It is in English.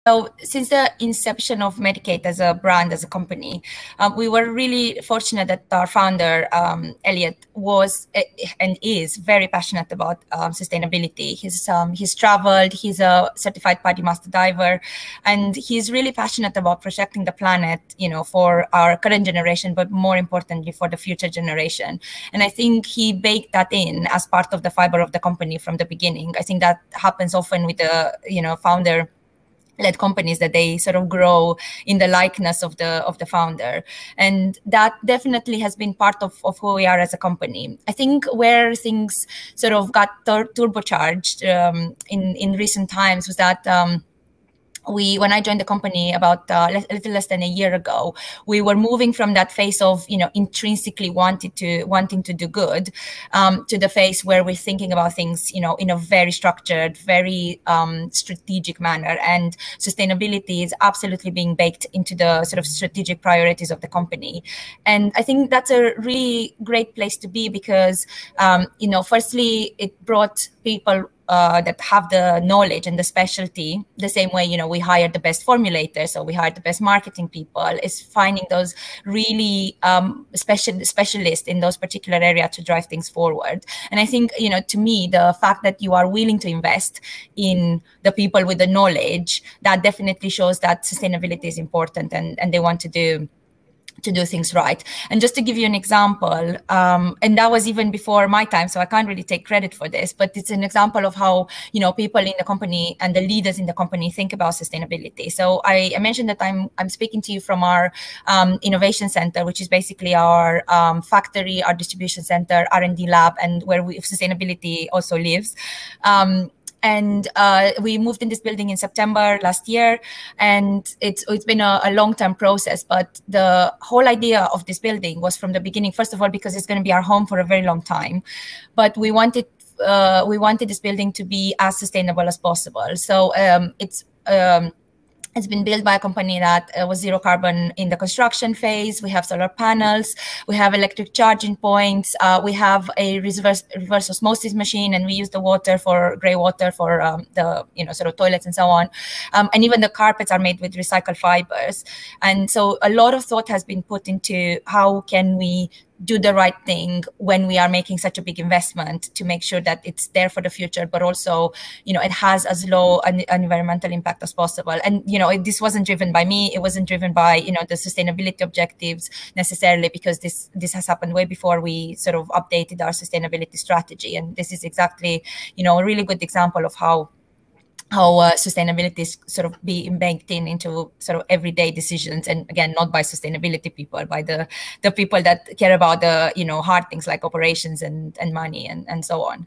So since the inception of Medik8 as a brand, as a company, we were really fortunate that our founder, Elliot, was and is very passionate about sustainability. He's traveled, he's a certified PADI master diver, and he's really passionate about protecting the planet, for our current generation, but more importantly, for the future generation. And I think he baked that in as part of the fiber of the company from the beginning. I think that happens often with the, founder-led companies, that they sort of grow in the likeness of the founder, and that definitely has been part of who we are as a company. I think where things sort of got turbocharged in recent times was that when I joined the company about a little less than a year ago, we were moving from that phase of intrinsically wanting to do good to the phase where we're thinking about things in a very structured, very strategic manner, and sustainability is absolutely being baked into the sort of strategic priorities of the company. And I think that's a really great place to be because firstly, it brought people that have the knowledge and the specialty, the same way, we hire the best formulators, so we hire the best marketing people, is finding those really specialists in those particular areas to drive things forward. And I think, to me, the fact that you are willing to invest in the people with the knowledge, that definitely shows that sustainability is important and they want to do things right. And just to give you an example, and that was even before my time, so I can't really take credit for this, but it's an example of how, people in the company and the leaders in the company think about sustainability. So I mentioned that I'm speaking to you from our innovation center, which is basically our factory, our distribution center, R&D lab, and where sustainability also lives. And we moved in this building in September last year, and it's been a long-term process. But the whole idea of this building was from the beginning, first of all, because it's going to be our home for a very long time, but we wanted this building to be as sustainable as possible. So it's been built by a company that was zero carbon in the construction phase. We have solar panels, we have electric charging points, we have a reverse osmosis machine, and we use the water for gray water for the sort of toilets and so on. And even the carpets are made with recycled fibers. And so a lot of thought has been put into how can we do the right thing when we are making such a big investment, to make sure that it's there for the future, but also, it has as low an environmental impact as possible. And, this wasn't driven by me. It wasn't driven by, the sustainability objectives necessarily, because this has happened way before we sort of updated our sustainability strategy. And this is exactly, a really good example of how sustainability is sort of being baked into sort of everyday decisions, and again, not by sustainability people, by the people that care about the hard things like operations and money and so on.